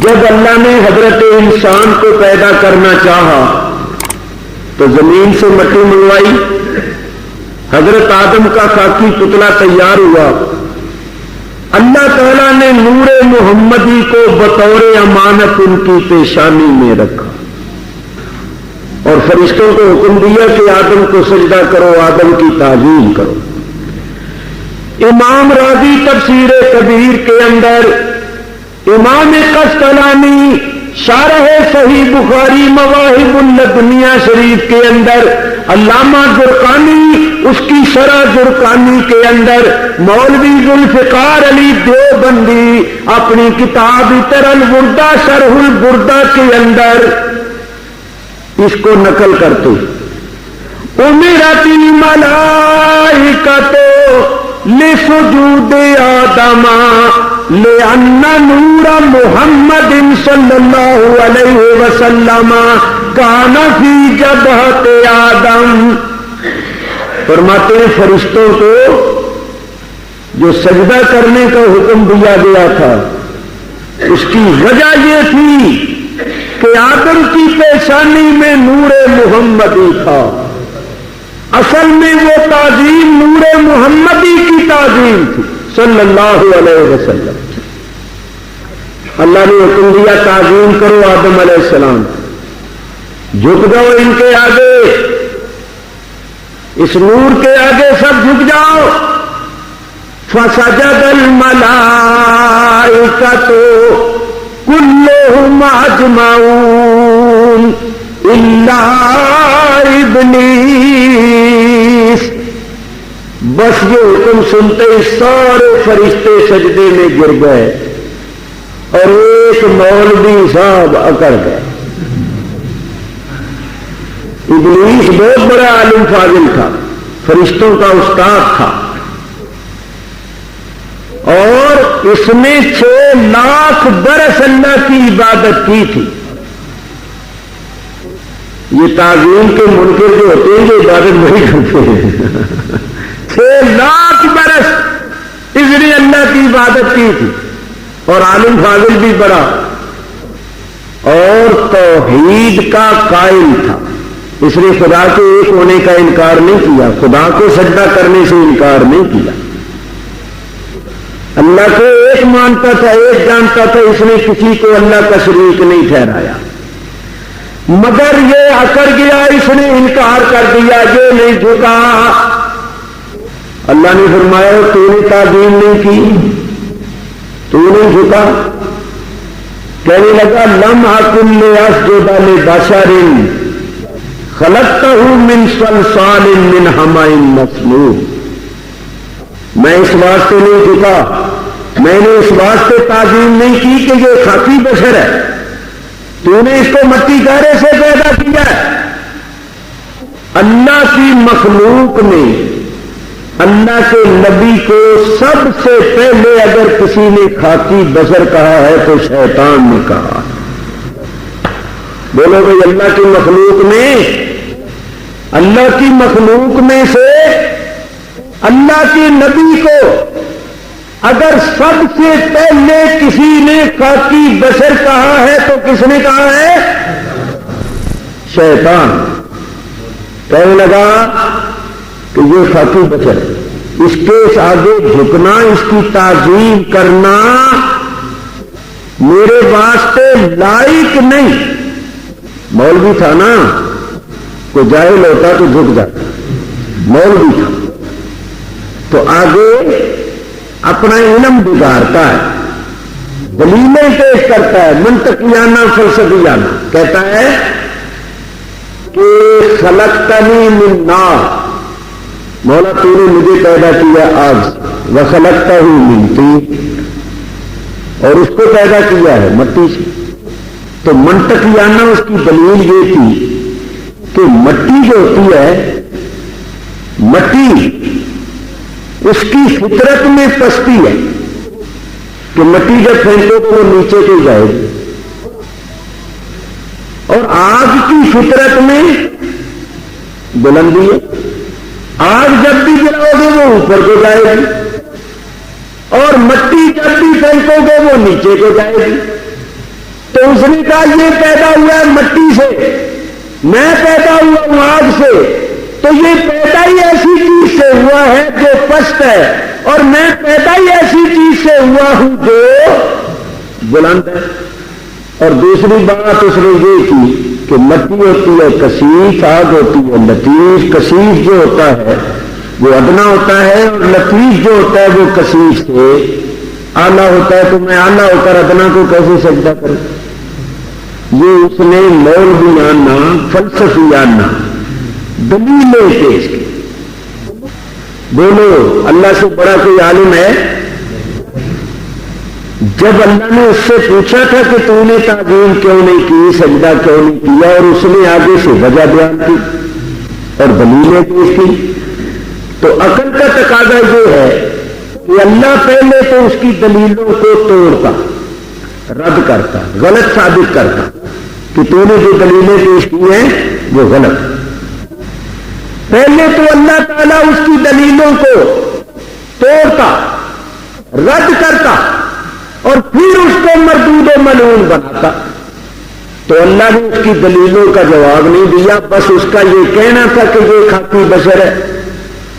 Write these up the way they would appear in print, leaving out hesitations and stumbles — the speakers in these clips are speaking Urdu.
جب اللہ نے حضرت انسان کو پیدا کرنا چاہا تو زمین سے مٹی منگوائی، حضرت آدم کا خاکی پتلا تیار ہوا، اللہ تعالیٰ نے نور محمدی کو بطور امانت ان کی پیشانی میں رکھا اور فرشتوں کو حکم دیا کہ آدم کو سجدہ کرو، آدم کی تعظیم کرو۔ امام راضی تفسیر کبیر کے اندر، امام قسطلانی شارح صحیح بخاری مواہب اللدنیہ شریف کے اندر، علامہ زرقانی اس کی شرح زرقانی کے اندر، مولوی ذوالفقار علی دیوبندی اپنی کتاب تر البردہ شرح البردہ کے اندر اس کو نقل کرتے، امرت الملائکۃ لسجود آدم لأن نور محمد صلی اللہ علیہ وسلم کان فی جبہۃ آدم۔ فرماتے ہیں فرشتوں کو جو سجدہ کرنے کا حکم دیا گیا تھا اس کی وجہ یہ تھی کہ آدم کی پیشانی میں نور محمدی تھا۔ اصل میں وہ تعظیم نور محمدی کی تعظیم تھی صلی اللہ علیہ وسلم۔ اللہ نے حکم دیا تعظیم کرو آدم علیہ السلام، جھک جاؤ ان کے آگے، اس نور کے آگے سب جھک جاؤ۔ فسجد الملائکۃ کلہم اجمعون الا ابلیس۔ بس یہ حکم سنتے ہی سارے فرشتے سجدے میں گر گئے اور ایک مولوی صاحب اکڑ گئے۔ ابلیس بہت بڑا عالم فاضل تھا، فرشتوں کا استاد تھا، اور اس نے 6 لاکھ برس اللہ کی عبادت کی تھی۔ یہ تعظیم کے منکر جو ہوتے ہیں یہ عبادت نہیں کرتے ہیں۔ 6 لاکھ برس اس نے اللہ کی عبادت کی تھی، اور عالم فاضل بھی بڑا اور توحید کا قائل تھا۔ اس نے خدا کے ایک ہونے کا انکار نہیں کیا، خدا کو سجدہ کرنے سے انکار نہیں کیا، اللہ کو ایک مانتا تھا، ایک جانتا تھا، اس نے کسی کو اللہ کا شریک نہیں ٹھہرایا۔ مگر یہ اکڑ گیا، اس نے انکار کر دیا، یہ نہیں جھکا۔ اللہ نے فرمایا تو نے تعظیم نہیں کی، تو نہیں جھکا، کہنے لگا لم اکن لاسجد لبشر خلقتہ من صلصال من حمأ مسنون۔ میں اس واسطے نہیں جھکا، میں نے اس واسطے تعظیم نہیں کی کہ یہ خاکی بشر ہے، تو نے اس کو مٹی گارے سے پیدا کیا ہے۔ اللہ کی مخلوق نے اللہ کے نبی کو سب سے پہلے اگر کسی نے خاکی بشر کہا ہے تو شیطان نے کہا۔ بولو بھائی، اللہ کی مخلوق میں سے اللہ کے نبی کو اگر سب سے پہلے کسی نے خاکی بشر کہا ہے تو کس نے کہا ہے؟ شیطان۔ کہنے لگا کہ یہ خاکی بشر، اس کے آگے جھکنا، اس کی تعظیم کرنا میرے واسطے لائق نہیں۔ مولوی تھا نا، کوئی جاہل ہوتا تو جھک جاتا، مولوی تھا تو آگے اپنا علم بگاڑتا ہے، دلیلیں پیش کرتا ہے، منطقیانہ فلسفیانہ، کہتا ہے کہ خلقتنی من نار، مولا تو نے مجھے پیدا کیا آگ سے، وخلقتہ من طین، اور اس کو پیدا کیا ہے مٹی سے۔ تو منطقیانہ اس کی دلیل یہ تھی کہ مٹی جو ہوتی ہے، مٹی اس کی فطرت میں پستی ہے کہ مٹی جب پھینکو تو وہ نیچے کو جائے گی، اور آگ کی فطرت میں بلندی ہے، آگ جب بھی جلاؤ گے وہ اوپر کو جائے گی، اور مٹی جب بھی پھینکو گے وہ نیچے کو جائے گی۔ تو اس نے کہا یہ پیدا ہوا ہے مٹی سے، میں پیدا ہوا ہوں آگ سے، تو یہ پیدا ہی ایسی چیز سے ہوا ہے جو پست ہے، اور میں پیدا ہی ایسی چیز سے ہوا ہوں جو بلند ہے۔ اور دوسری بات اس نے یہ کی کہ مٹی ہوتی ہے کثیف، آگ ہوتی ہے لطیف۔ کثیف جو ہوتا ہے وہ ادنا ہوتا ہے، اور لطیف جو ہوتا ہے وہ کثیف سے اعلیٰ ہوتا ہے۔ تو میں اعلیٰ ہو کر ادنا کو کیسے سجدہ کروں؟ یہ اس نے مولویانہ فلسفیانہ دلیلیں پیش کی۔ بولو اللہ سے بڑا کوئی عالم ہے؟ جب اللہ نے اس سے پوچھا تھا کہ تو نے تعظیم کیوں نہیں کی، سجدہ کیوں نہیں کیا، اور اس نے آگے سے وجہ بیان کی اور دلیلیں پیش کی، تو عقل کا تقاضا یہ ہے کہ اللہ پہلے تو اس کی دلیلوں کو توڑتا، رد کرتا، غلط ثابت کرتا کہ تو نے جو دلیلیں پیش کی ہیں وہ غلط۔ پہلے تو اللہ تعالیٰ اس کی دلیلوں کو توڑتا، رد کرتا، اور پھر اس کو مردود و ملعون بناتا۔ تو اللہ نے اس کی دلیلوں کا جواب نہیں دیا، بس اس کا یہ کہنا تھا کہ یہ خاکی بشر ہے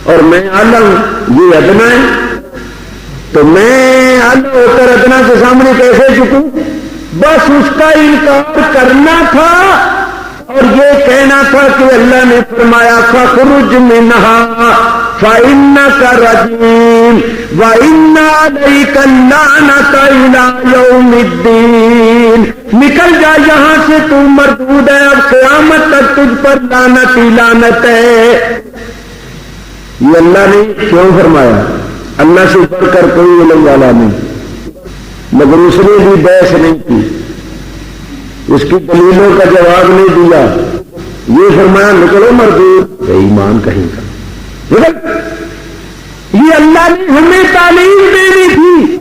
اور میں اعلیٰ ہوں، یہ ادنا ہے، تو میں اعلیٰ ہو کر ادنا کے سامنے کیسے جھکوں؟ بس اس کا انکار کرنا تھا اور یہ کہنا تھا کہ اللہ نے فرمایا فَخْرُجْ مِنْهَا فَإِنَّكَ رَجِيمٌ وَإِنَّ عَلَيْكَ اللَّعْنَةَ إِلَىٰ يَوْمِ الدِّينِ، نکل جا یہاں سے، تو مردود ہے، اب قیامت تک تجھ پر لعنت ہی لعنت ہے۔ یہ اللہ نے کیوں فرمایا؟ اللہ سے بڑھ کر کوئی علم والا نہیں، مگر اس نے بھی بحث نہیں کی، اس کی دلیلوں کا جواب نہیں دیا، یہ فرمایا نکلو مردود، ایمان کہیں کا۔ یہ اللہ نے ہمیں تعلیم دینی تھی۔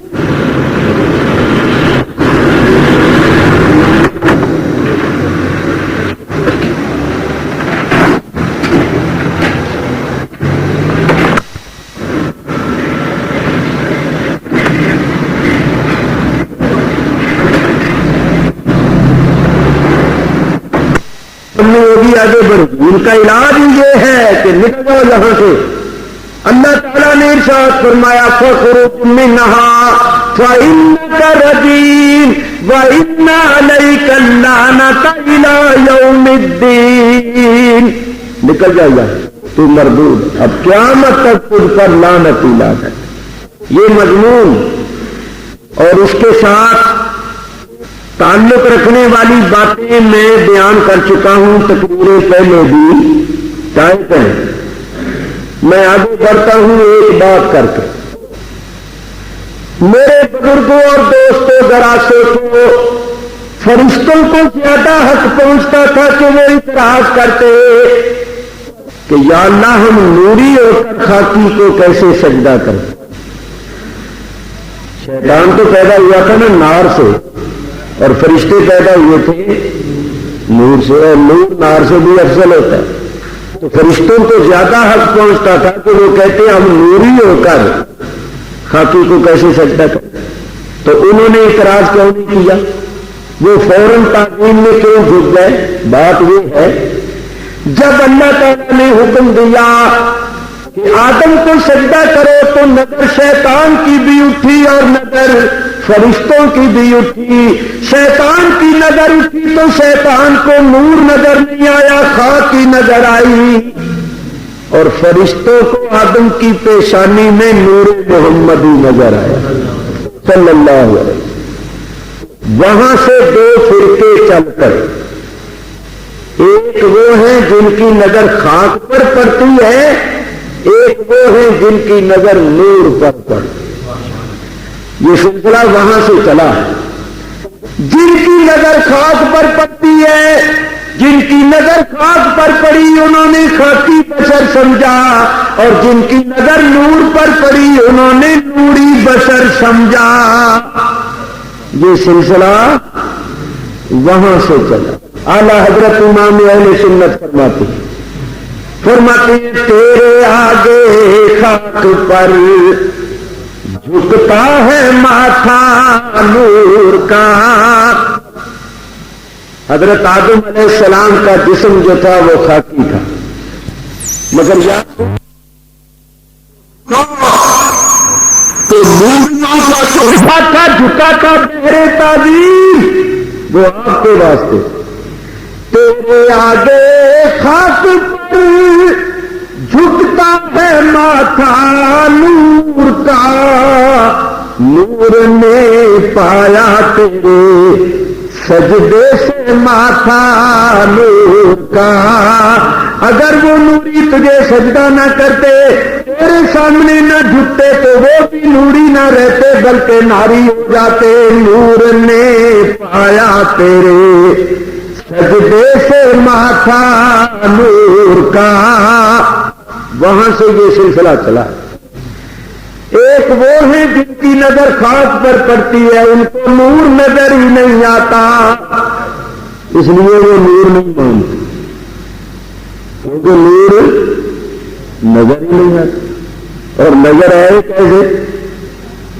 ہوگی آگے بڑھ، ان کا علاج یہ ہے کہ نکل جاؤ یہاں سے۔ اللہ تعالیٰ نے ارشاد فرمایا فَخْرُجْ مِنْهَا فَإِنَّكَ رَجِيمٌ وَإِنَّ عَلَيْكَ اللَّعْنَةَ إِلَىٰ يَوْمِ الدِّينِ، نکل جا یہاں، تو مردود، اب قیامت تک تجھ پر لعنت ہی لعنت۔ یہ مضمون اور اس کے ساتھ تعلق رکھنے والی باتیں میں بیان کر چکا ہوں تقریریں پہلے بھی، ٹائپ ہیں۔ میں آگے بڑھتا ہوں ایک بات کر کے۔ میرے بزرگوں اور دوستوں ذرا سوچو، فرشتوں کو زیادہ حق پہنچتا تھا کہ وہ اعتراض کرتے کہ یا اللہ ہم نوری ہو کر خاکی کو کیسے سجدہ کریں؟ شیطان تو پیدا ہوا تھا نا نار سے، اور فرشتے پیدا ہوئے تھے نور سے، اور نور نار سے بھی افضل ہوتا ہے۔ تو فرشتوں کو زیادہ حق پہنچتا تھا کہ وہ کہتے ہم نوری ہو کر خاکی کو کیسے سجدہ کریں؟ تو انہوں نے اعتراض کیوں نہیں کیا؟ وہ فوراً تعظیم میں کیوں جھک گئے؟ بات یہ ہے جب اللہ تعالیٰ نے حکم دیا کہ آدم کو سجدہ کرو تو نظر شیطان کی بھی اٹھی اور نظر فرشتوں کی بھی اٹھی۔ شیطان کی نظر اٹھی تو شیطان کو نور نظر نہیں آیا، خاک کی نظر آئی، اور فرشتوں کو آدم کی پیشانی میں نور محمدی نظر آیا صلی اللہ علیہ وسلم۔ وہاں سے دو فرقے چل کر، ایک وہ ہیں جن کی نظر خاک پر پڑتی ہے، ایک وہ ہیں جن کی نظر نور پر پڑتی۔ یہ سلسلہ وہاں سے چلا۔ جن کی نظر خاک پر پڑتی ہے، جن کی نظر خاک پر پڑی انہوں نے خاکی بشر سمجھا، اور جن کی نظر نور پر پڑی انہوں نے نوری بشر سمجھا۔ یہ سلسلہ وہاں سے چلا۔ اعلیٰ حضرت امام اہل سنت فرماتے ہیں تیرے آگے خاک پر جھکتا ہے ماتھا نور کا، حضرت آدم علیہ السلام کا جسم جو تھا وہ خاکی تھا، مگر یاد تو موریوں کا چوتھا تھا، جھکا تھا بہرے تعظیم، وہ آپ کے واسطے تیرے آگے خاک پر جھکتا ہے ماتھا نور کا، نور نے پایا تیرے سجدے سے ماتھا نور کا۔ اگر وہ نوری تجھے سجدہ نہ کرتے، تیرے سامنے نہ جھکتے، تو وہ بھی نوری نہ رہتے بلکہ ناری ہو جاتے۔ نور نے پایا تیرے سجدے سے ماتھا نور کا۔ وہاں سے یہ سلسلہ چلا۔ ایک وہ ہیں جن کی نظر خاک پر پڑتی ہے، ان کو نور نظر ہی نہیں آتا، اس لیے وہ نور نہیں مانتے، کیونکہ نور نظر ہی نہیں آتا۔ اور نظر آئے کیسے؟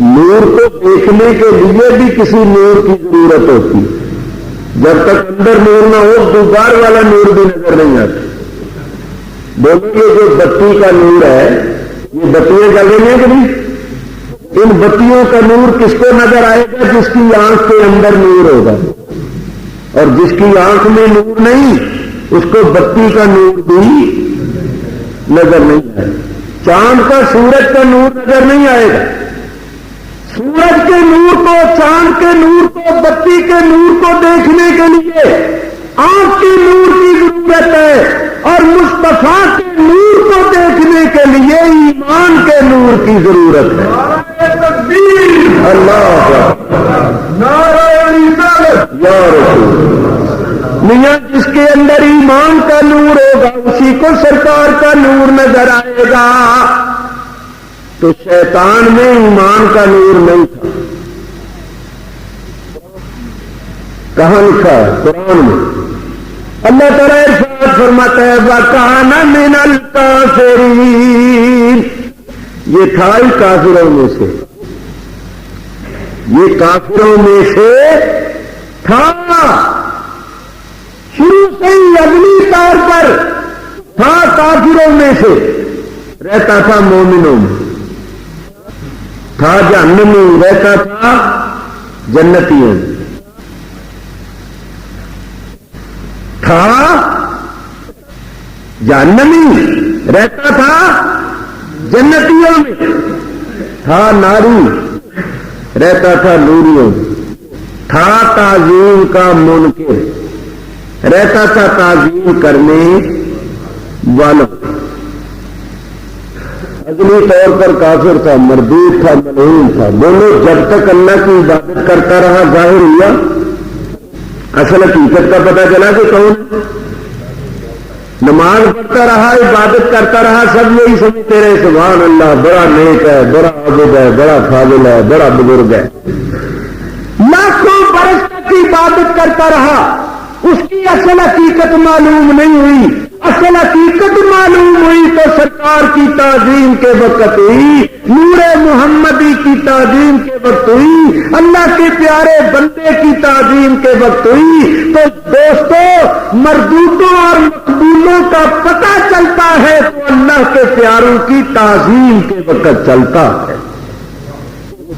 نور کو دیکھنے کے لیے بھی کسی نور کی ضرورت ہوتی ہے، جب تک اندر نور نہ ہو دوبار والا نور بھی نظر نہیں آتا۔ بولو یہ جو بتی کا نور ہے، یہ بتیاں جل رہی ہیں کہ نہیں؟ ان بتیوں کا نور کس کو نظر آئے گا؟ جس کی آنکھ کے اندر نور ہوگا، اور جس کی آنکھ میں نور نہیں اس کو بتی کا نور بھی نظر نہیں آئے گا۔ چاند کا سورج کا نور نظر نہیں آئے گا، سورج کے نور کو، چاند کے نور کو، بتی کے نور کو دیکھنے کے لیے آنکھ کے نور کی ضرورت ہے، اور مصطفیٰ کے نور کو دیکھنے کے لیے ایمان کے نور کی ضرورت ہے۔ اللہ یا رسول میاں، جس کے اندر ایمان کا نور ہوگا اسی کو سرکار کا نور نظر آئے گا۔ تو شیطان میں ایمان کا نور نہیں تھا، کہاں لکھا ہے؟ قرآن میں اللہ تعالیٰ ارشاد فرماتا ہے وَكَانَ مِنَ الْكَافِرِينَ، یہ تھا ہی کافروں میں سے، یہ کافروں میں سے تھا، شروع سے ہی اگلی طور پر تھا، کافروں میں سے رہتا تھا، مومنوں میں تھا، جہنمی رہتا تھا جنتیوں میں تھا، جہنمی رہتا تھا جنتیوں میں تھا، ناری رہتا تھا نوریوں میں تھا، تعظیم کا منکر رہتا تھا تعظیم کرنے والوں۔ اگلی طور پر کافر تھا، مردود تھا، ملعون تھا۔ بولو جب تک اللہ کی عبادت کرتا رہا ظاہر ہوا، اصل حقیقت کا پتہ چلا کہ کون؟ نماز پڑھتا رہا، عبادت کرتا رہا، سب یہی سمجھتے رہے سبحان اللہ، بڑا نیک ہے، بڑا عابد ہے، بڑا فاضل ہے، بڑا بزرگ ہے۔ لاکھوں برس تک عبادت کرتا رہا، اس کی اصل حقیقت معلوم نہیں ہوئی۔ اصل حقیقت معلوم ہوئی تو سرکار کی تعظیم کے وقت ہوئی، نور محمدی کی تعظیم کے وقت ہوئی، اللہ کے پیارے بندے کی تعظیم کے وقت ہوئی۔ تو دوستو، مردودوں اور مقبولوں کا پتہ چلتا ہے تو اللہ کے پیاروں کی تعظیم کے وقت چلتا ہے۔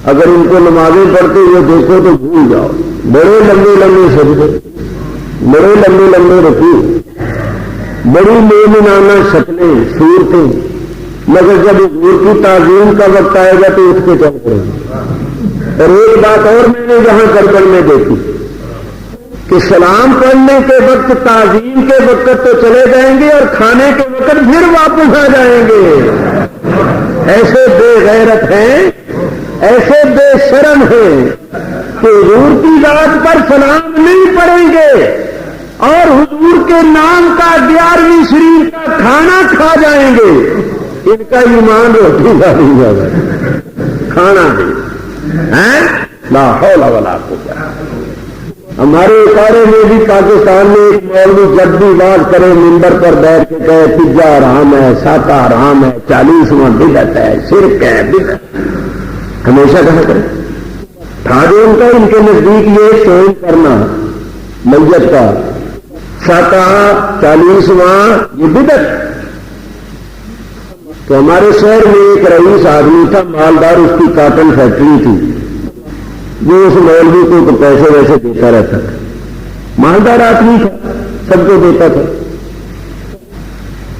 اگر ان کو نمازیں پڑھتے ہوئے دیکھو تو بھول جاؤ، بڑے لمبے لمبے سجدے، بڑے لمبے لمبے رکوع، بڑی مومنانہ شکلیں، صورتیں، مگر جب حضور کی تعظیم کا وقت آئے گا تو اٹھ کے چل پڑے گا۔ اور ایک بات اور میں نے یہاں گڑبڑ میں دیکھی کہ سلام پڑھنے کے وقت، تعظیم کے وقت تو چلے جائیں گے اور کھانے کے وقت پھر واپس آ جائیں گے۔ ایسے بے غیرت ہیں، ایسے بے شرم ہیں کہ حضور کی ذات پر سلام نہیں پڑھیں گے اور حضور کے نام کا 11ویں شریف کا کھانا کھا جائیں گے۔ ان کا ایمان روٹی کا نہیں ہوگا، کھانا نہیں۔ لا حول ولا قوت۔ ہمارے ادارے میں بھی پاکستان میں ایک مولوی جب بھی بات کرے منبر پر بیٹھ کے کہے پزا حرام ہے، ساتا حرام ہے، 40واں بدعت ہے، شرک ہے، بدعت، ہمیشہ کہا کرے تھا جو ان کا، ان کے نزدیک یہ سوئن کرنا میت کا 40واں یہ بدعت. تو ہمارے شہر میں ایک رئیس آدمی تھا مالدار, اس کی کاٹن فیکٹری تھی, وہ اس مولوی کو پیسے ویسے دیتا رہتا تھا, مالدار آدمی تھا, سب کو دیتا تھا.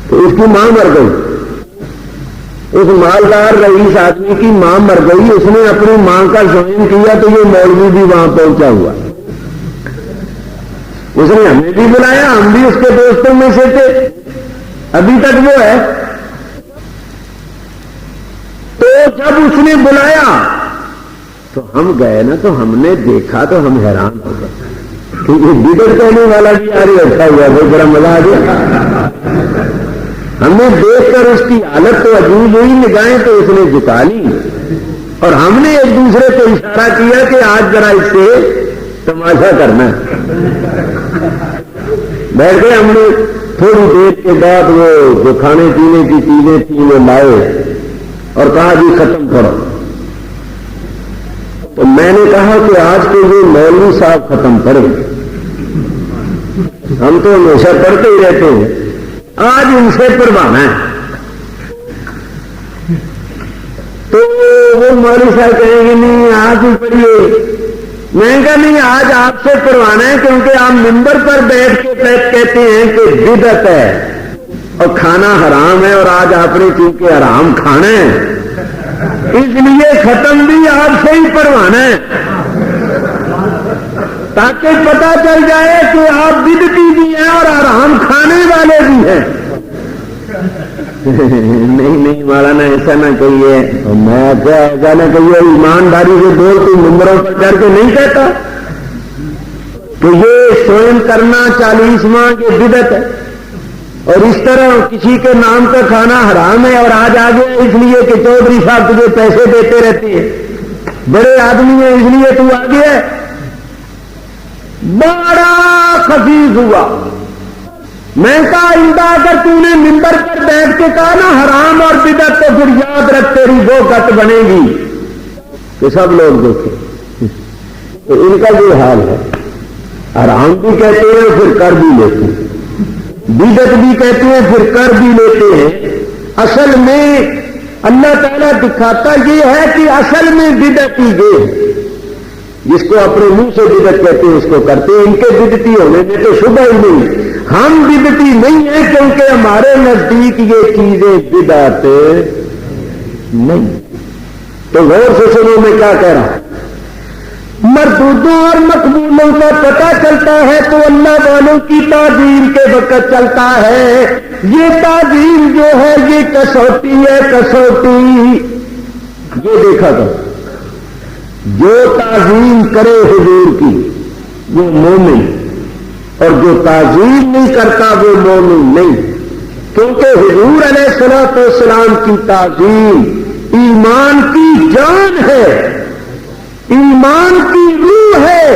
تو اس کی ماں مر گئی, اس مالدار رئیس آدمی کی ماں مر گئی, اس نے اپنی ماں کا جوائن کیا تو یہ مولوی بھی وہاں پہنچا ہوا. اس نے ہمیں بھی بلایا, ہم بھی اس کے دوستوں میں سے تھے, ابھی تک وہ ہے. تو جب اس نے بلایا تو ہم گئے نا, تو ہم نے دیکھا تو ہم حیران ہو گئے, کیونکہ بدعت کہنے والا بھی آ رہی اچھا ہوا, بہت بڑا مزہ آ گیا. ہم نے دیکھ کر اس کی حالت تو عجیب ہوئی, نگاہیں تو اس نے جھکا لی, اور ہم نے ایک دوسرے کو اشارہ کیا کہ آج ذرا اس سے تماشا کرنا ہے. بیٹھ گئے ہم نے, تھوڑی دیر کے بعد وہ جو کھانے پینے کی چیزیں تھیں وہ لائے اور کہا جی ختم کرو. تو میں نے کہا کہ آج کے یہ مولوی صاحب ختم کریں, ہم تو ہمیشہ پڑھتے ہی رہتے ہیں, آج ان سے پڑھوانا ہے. تو وہ مولوی صاحب کہیں گے نہیں آج ہی پڑھیے. میں کہا نہیں, آج آپ سے پڑھوانا ہے, کیونکہ آپ ممبر پر بیٹھ کے کہتے ہیں کہ بدعت ہے اور کھانا حرام ہے, اور آج آپ نے چونکہ حرام کھانا ہے اس لیے ختم بھی آپ سے ہی پڑھوانا ہے, تاکہ پتہ چل جائے کہ آپ بدعتی بھی ہیں اور حرام کھانے والے بھی ہیں. نہیں مولانا ایسا نہ کہیے. میں کیا ایسا نہ کہیے, ایمانداری سے بول, تو ممبروں پر چڑھ کے نہیں کہتا کہ یہ سوئم کرنا 40واں یہ بدعت ہے, اور اس طرح کسی کے نام کا کھانا حرام ہے, اور آج آ گیا اس لیے کہ چودھری صاحب تجھے پیسے دیتے رہتے ہیں, بڑے آدمی ہیں اس لیے تو آ گیا. بڑا خفیف ہوا. میں کہا آئندہ اگر تو نے ممبر پر بیٹھ کے کہا نا حرام اور بدعت, تو پھر یاد رکھ تیری وہ گت بنے گی کہ سب لوگ دیکھیں. تو ان کا یہ حال ہے, حرام بھی کہتے ہیں پھر کر بھی لیتے ہیں, بدعت بھی کہتے ہیں پھر کر بھی لیتے ہیں. اصل میں اللہ تعالیٰ دکھاتا یہ ہے کہ اصل میں بدعت ہی یہ ہے, جس کو اپنے منہ سے بدعت کہتے ہیں اس کو کرتے ہیں. ان کے بدعتی ہونے میں تو شبہ ہی نہیں, ہم بدعتی نہیں ہیں کیونکہ ہمارے نزدیک یہ چیزیں بدعت نہیں. تو غور سے سنو میں کیا کہہ رہا ہوں. مردودوں اور مقبولوں کا پتہ چلتا ہے تو اللہ والوں کی تعظیم کے وقت چلتا ہے. یہ تعظیم جو ہے یہ کسوٹی ہے, کسوٹی. یہ دیکھا تھا, جو تعظیم کرے حضور کی وہ مومن, اور جو تعظیم نہیں کرتا وہ مومن نہیں. کیونکہ حضور علیہ الصلوۃ والسلام کی تعظیم ایمان کی جان ہے, ایمان کی روح ہے.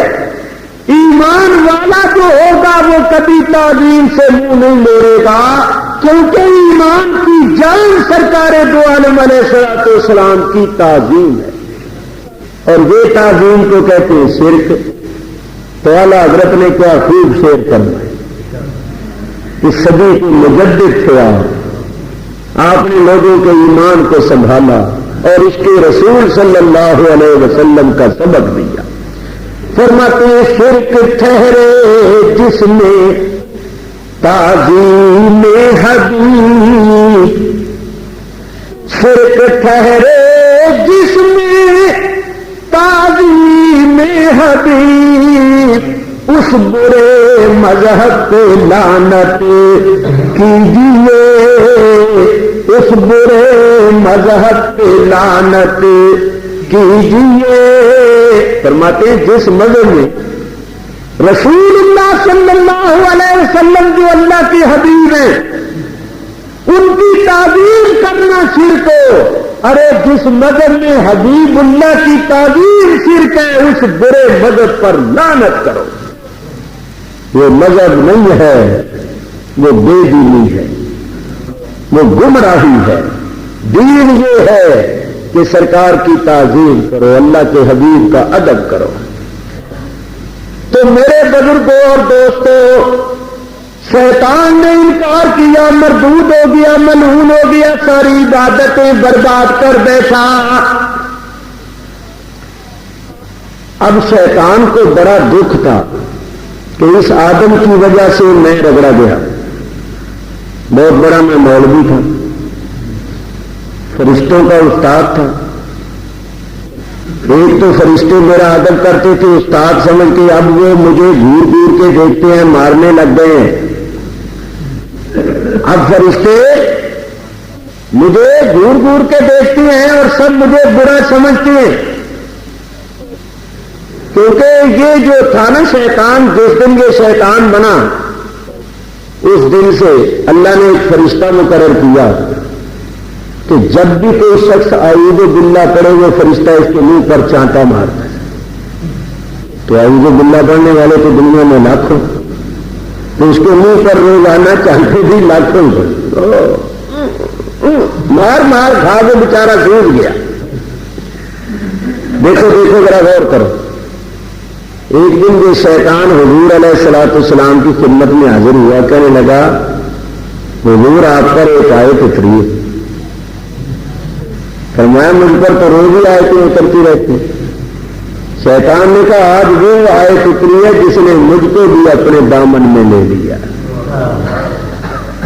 ایمان والا جو ہوگا وہ کبھی تعظیم سے منہ نہیں موڑے گا, کیونکہ ایمان کی جان سرکار دو عالم علیہ الصلوۃ والسلام کی تعظیم ہے. اور یہ تعظیم کو کہتے ہیں شرک. تو اعلیٰ حضرت نے کیا خوب شعر کرنا ہے, اس صدی کے مجدد تھے آپ نے لوگوں کے ایمان کو سنبھالا اور اس کے رسول صلی اللہ علیہ وسلم کا سبق دیا. فرماتے شرک ٹھہرے جس میں تعظیم حبیب, شرک ٹھہرے جس میں تعظیم حبیب, اس برے مذہب پہ لعنت کیجیے, اس برے مذہب پہ لعنت کیجیے. فرماتے جس مذہب میں رسول اللہ صلی اللہ علیہ وسلم جو اللہ کے حبیب ہیں ان کی تعظیم کرنا شرک ہو, ارے جس مذہب میں حبیب اللہ کی تعظیم شرک ہے اس برے مذہب پر لعنت کرو. وہ مذہب نہیں ہے, وہ بے دینی ہے, وہ گمراہی ہے. دین یہ ہے کہ سرکار کی تعظیم کرو, اللہ کے حبیب کا ادب کرو. تو تو میرے بزرگوں اور دوستوں، شیطان نے انکار کیا، مردود ہو گیا، ملعون ہو گیا، ساری عبادتیں برباد کر بیٹھا۔ اب شیطان کو بڑا دکھ تھا کہ اس آدم کی وجہ سے میں رگڑا گیا۔ بہت بڑا میں مولوی تھا، فرشتوں کا استاد تھا، ایک تو فرشتے میرا ادب کرتے تھے استاد سمجھ کے، اب وہ مجھے گھور گھور کے دیکھتے ہیں، مارنے لگ گئے ہیں۔ اب فرشتے مجھے گھور گھور کے دیکھتے ہیں اور سب مجھے برا سمجھتے ہیں، کیونکہ یہ جو تھا نا شیطان، جس دن یہ شیطان بنا اس دن سے اللہ نے ایک فرشتہ مقرر کیا کہ جب بھی کوئی شخص اعوذ باللہ پڑھے وہ فرشتہ اس کے منہ پر چانٹا مارتا ہے۔ تو اعوذ باللہ پڑھنے والے تو دنیا میں لاکھوں، تو اس کے منہ پر روزانہ چانٹے بھی لاکھوں مار مار کھا کے بیچارہ سوج گیا۔ دیکھو دیکھو ذرا غور کرو، ایک دن یہ شیطان حضور علیہ الصلوۃ والسلام کی خدمت میں حاضر ہوا، کہنے لگا حضور آپ پر ایک آیت اتری ہے۔ فرمایا مجھ پر تو روز ہی آیتیں اترتی رہتی۔ شیطان نے کہا آج وہ آیت اتری ہے جس نے مجھ کو بھی اپنے دامن میں لے لیا۔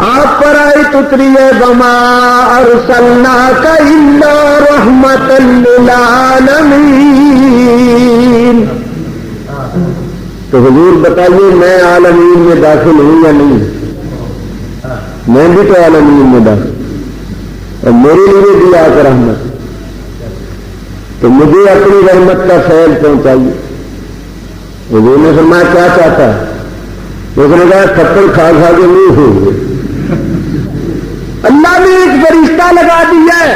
آپ پر آیت اتری ہے وما ارسلناک الا رحمۃ للعالمین۔ تو حضور بتائیے میں عالمین میں داخل ہوں یا نہیں؟ میں بھی تو عالمین میں داخل، اور میرے لیے بھی آ کر رحمت، تو مجھے اپنی رحمت کا فیض پہنچائیے۔ حضور نے فرمایا کیا چاہتا ہے؟ اس نے کہا تھپڑ کھا کھا کے نہیں ہوئے۔ اللہ نے ایک فرشتہ لگا دیا ہے،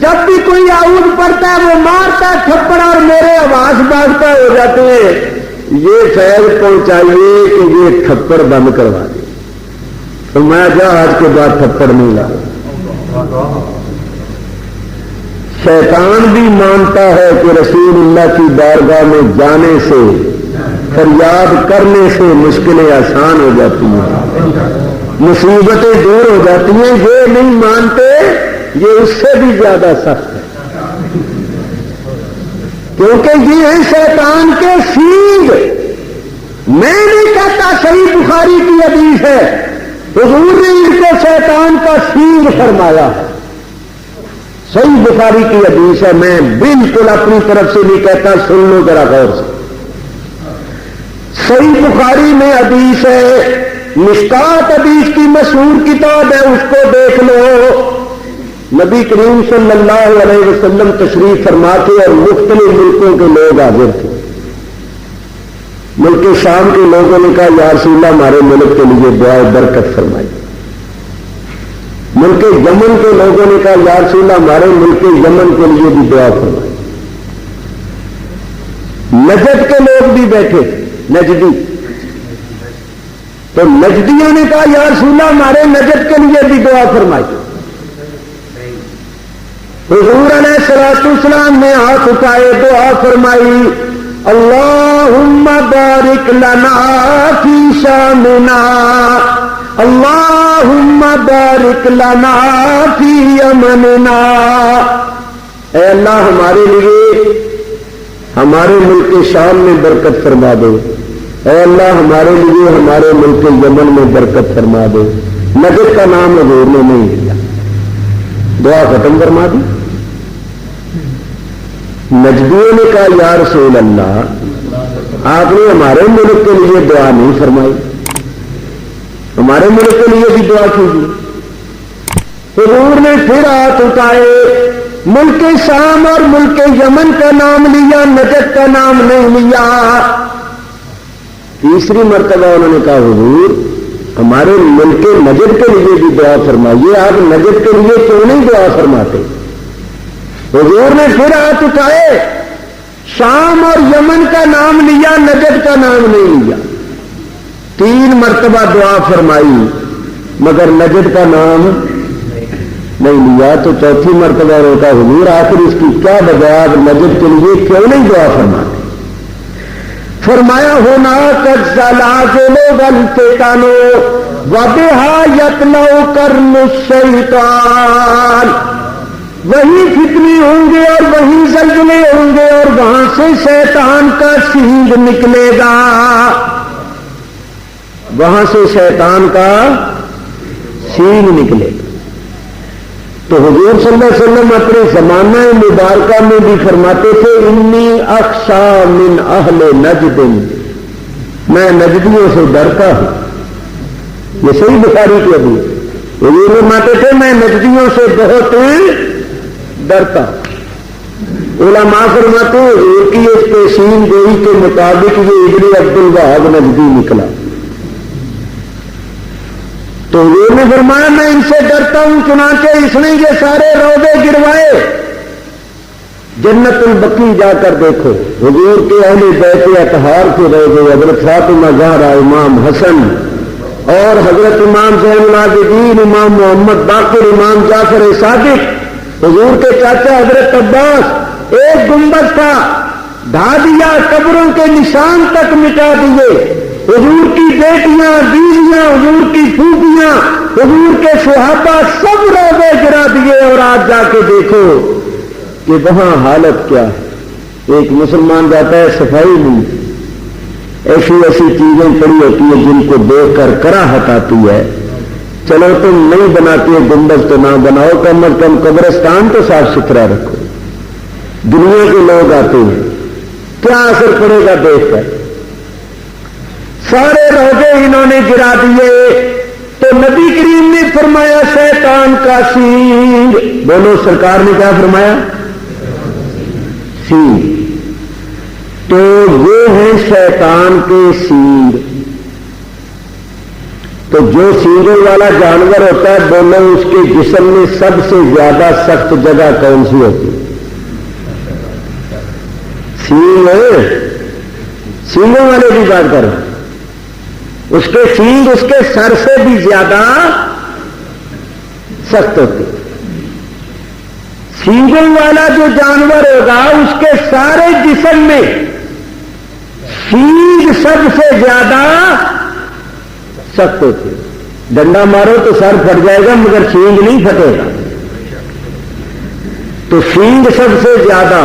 جب بھی کوئی اعوذ پڑھتا ہے وہ مارتا ہے تھپڑ اور میرے آواز باغتا ہو جاتے ہیں۔ یہ فیض پہنچائیے کہ یہ تھپڑ بند کروا دے۔ فرمایا جا آج کے بعد تھپڑ نہیں لا۔ شیطان بھی مانتا ہے کہ رسول اللہ کی بارگاہ میں جانے سے، فریاد کرنے سے مشکلیں آسان ہو جاتی ہیں، مصیبتیں دور ہو جاتی ہیں۔ یہ نہیں مانتے، یہ اس سے بھی زیادہ سخت ہے، کیونکہ یہ ہے شیطان کے سینگ۔ میں نہیں کہتا، صحیح بخاری کی حدیث ہے، حضور نے ان کو شیطان کا سینگ فرمایا ہے، صحیح بخاری کی حدیث ہے، میں بالکل اپنی طرف سے نہیں کہتا، سن لو ذرا غور سے۔ صحیح بخاری میں حدیث ہے، مشکات حدیث کی مشہور کتاب ہے، اس کو دیکھ لو۔ نبی کریم صلی اللہ علیہ وسلم تشریف فرما کے اور مختلف ملکوں کے لوگ حاضر تھے۔ ملک شام کے لوگوں نے کہا یا رسول اللہ ہمارے ملک کے لیے دعا برکت فرمائی۔ ملک یمن کے لوگوں نے کہا یا رسول اللہ ہمارے ملک یمن کے لیے بھی دعا فرمائی۔ نجد کے لوگ بھی بیٹھے، نجدی، تو نجدیوں نے کہا یا رسول اللہ ہمارے نجد کے لیے بھی دعا فرمائی۔ حضور علیہ الصلوۃ والسلام نے ہاتھ اٹھائے، دعا فرمائی، اللہم بارک لنا فی شامنا، اللہم بارک لنا فی یمننا۔ اے اللہ ہمارے لیے ہمارے ملک شام میں برکت فرما دو، اے اللہ ہمارے لیے ہمارے ملک یمن میں برکت فرما دو۔ نجد کا نام حضور نے نہیں لیا، دعا ختم فرما دی۔ نجدیوں نے کہا یا رسول اللہ آپ نے ہمارے ملک کے لیے دعا نہیں فرمائی، ہمارے ملک کے لیے بھی دعا کیجیے۔ حضور نے پھر ہاتھ اٹھائے، ملک شام اور ملک یمن کا نام لیا، نجد کا نام نہیں لیا۔ تیسری مرتبہ انہوں نے کہا حضور ہمارے ملک نجد کے لیے بھی دعا فرمائیے، آپ نجد کے لیے کیوں نہیں دعا فرماتے؟ حضور نے پھر ہاتھ اٹھائے، شام اور یمن کا نام لیا، نجد کا نام نہیں لیا۔ 3 مرتبہ دعا فرمائی مگر نجد کا نام نہیں لیا، تو چوتھی مرتبہ روکا حضور آخر اس کی کیا وجہ، نجد کے لیے کیوں نہیں دعا فرماتے؟ فرمایا ہونا کزلازل والفتن وبہا یطلع قرن الشیطان، وہی فتنے ہوں گے اور وہی زلزلے ہوں گے اور وہاں سے شیطان کا سینگ نکلے گا، وہاں سے شیطان کا سینگ نکلے گا۔ تو حضور صلی اللہ علیہ وسلم اپنے زمانہ مبارکہ میں بھی فرماتے تھے انی اخشا من اہل نجد، میں نجدیوں سے ڈرتا ہوں۔ یہ صحیح بخاری کی حدیث، حضور فرماتے تھے میں نجدیوں سے بہت ڈرتا ہوں۔ علماء فرماتے ہیں حضور کی اس پیشین گوئی کے مطابق یہ ابن عبد الوہاب نجدی نکلا۔ تو حضور نے فرمایا میں ان سے ڈرتا ہوں، چنانچہ اس نے یہ سارے روضے گروائے۔ جنت البقیع جا کر دیکھو، حضور کے اہل بیت اطہار کے روضے، حضرت فاطمہ زہرا، امام حسن اور حضرت امام زین العابدین، امام محمد باقر، امام جعفر صادق، حضور کے چاچا حضرت عباس، ایک گنبد تھا ڈھا دیا، قبروں کے نشان تک مٹا دیے، حضور کی بیٹیاں، بیویاں، حضور کی پھوپھیاں، حضور کے صحابہ سب روضے گرا دیے، اور آج جا کے دیکھو کہ وہاں حالت کیا ہے۔ ایک مسلمان جاتا ہے صفائی میں، ایسی ایسی چیزیں پڑی ہوتی ہیں جن کو دیکھ کر کراہت آتی ہے۔ چلو تم نہیں بناتی ہو گنبد تو نہ بناؤ، کم از کم قبرستان تو صاف ستھرا رکھو۔ دنیا کے لوگ آتے ہیں، کیا اثر پڑے گا دیکھ کر؟ سارے روضے انہوں نے گرا دیے۔ تو نبی کریم نے فرمایا شیطان کا سینگ، بولو سرکار نے کیا فرمایا؟ سینگ۔ تو یہ ہے شیطان کے سینگ۔ تو جو سینگوں والا جانور ہوتا ہے، بولو اس کے جسم میں سب سے زیادہ سخت جگہ کون سی ہوتی ہے؟ سینگ ہے، سینگوں والے کی بات کر رہے ہیں۔ اس کے سینگ اس کے سر سے بھی زیادہ سخت ہوتے۔ سینگوں والا جو جانور ہوگا اس کے سارے جسم میں سینگ سب سے زیادہ سخت ہوتے۔ ڈنڈا مارو تو سر پھٹ جائے گا مگر سینگ نہیں پھٹے گا۔ تو سینگ سب سے زیادہ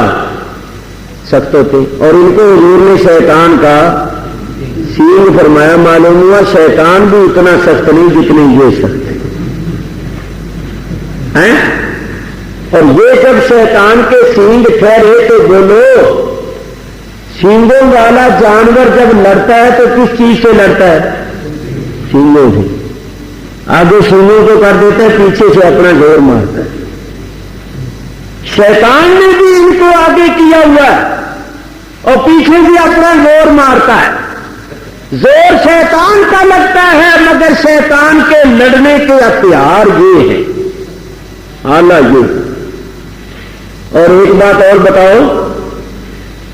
سخت ہوتے، اور ان کو حضور نے شیطان کا سینگ فرمایا۔ معلوم ہوا شیطان بھی اتنا سخت نہیں جتنے یہ سخت ہیں۔ اور یہ جب شیطان کے سینگ ٹھہرے تو بولو سینگوں والا جانور جب لڑتا ہے تو کس چیز سے لڑتا ہے؟ سینگوں سے۔ آگے سینگوں کو کر دیتا ہے، پیچھے سے اپنا زور مارتا ہے۔ شیطان نے بھی ان کو آگے کیا ہوا ہے اور پیچھے بھی اپنا زور مارتا ہے۔ زور شیطان کا لگتا ہے مگر شیطان کے لڑنے کے ہتھیار یہ ہیں، آلہ یہ۔ اور ایک بات اور بتاؤ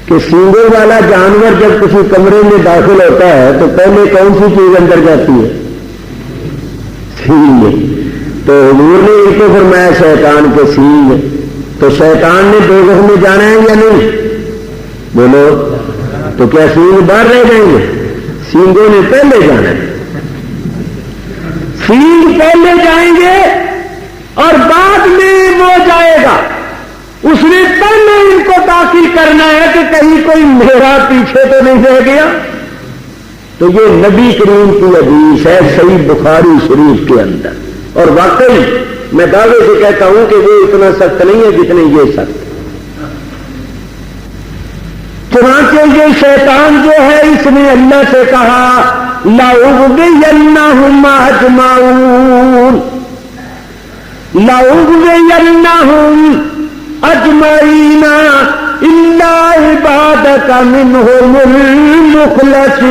کہ سینگوں والا جانور جب کسی کمرے میں داخل ہوتا ہے تو پہلے کون سی چیز اندر جاتی ہے؟ سینگ۔ تو حضور نے ان کو فرمایا شیطان کے سینگ۔ تو شیطان نے دوزخ میں جانا ہے یا نہیں؟ بولو تو کیا سینگ باہر رہ جائیں گے؟ سینگوں نے پہلے جانا ہے، سینگ پہلے جائیں گے اور بعد میں وہ جائے گا۔ اس نے پہلے ان کو داخل کرنا ہے کہ کہیں کوئی میرا پیچھے تو نہیں رہ گیا۔ تو یہ نبی کریم کی حدیث ہے صحیح بخاری شریف کے اندر، اور واقعی میں دعوے سے کہتا ہوں کہ وہ اتنا سخت نہیں ہے جتنے یہ سخت۔ چنانچہ یہ شیطان جو ہے اس نے اللہ سے کہا لَأُغْوِيَنَّهُمْ أَجْمَعُونَ، لَأُغْوِيَنَّهُمْ أَجْمَعِينَ إِلَّا عِبَادَكَ مِنْهُمُ الْمُخْلَصِينَ۔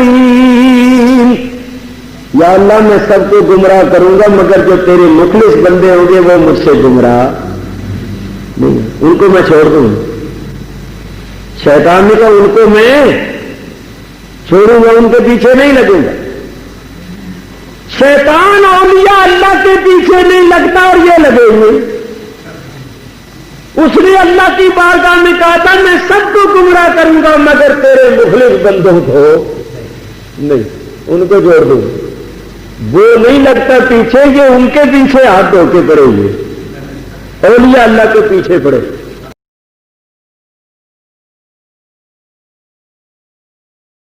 یا اللہ میں سب کو گمراہ کروں گا مگر جو تیرے مخلص بندے ہوں گے وہ مجھ سے گمراہ نہیں، ان کو میں چھوڑ دوں گا۔ شیطان نے کہا ان کو میں چھوڑوں گا، ان کے پیچھے نہیں لگوں گا۔ شیطان اولیاء اللہ کے پیچھے نہیں لگتا اور یہ لگے ہوئے، اس نے اللہ کی بارگاہ میں کہا تھا میں سب کو گمراہ کروں گا مگر تیرے مخلص بندوں کو نہیں، ان کو جوڑ دوں. وہ نہیں لگتا پیچھے، یہ ان کے پیچھے ہاتھ دھو کے پڑے ہوئے، اولیاء اللہ کے پیچھے پڑے.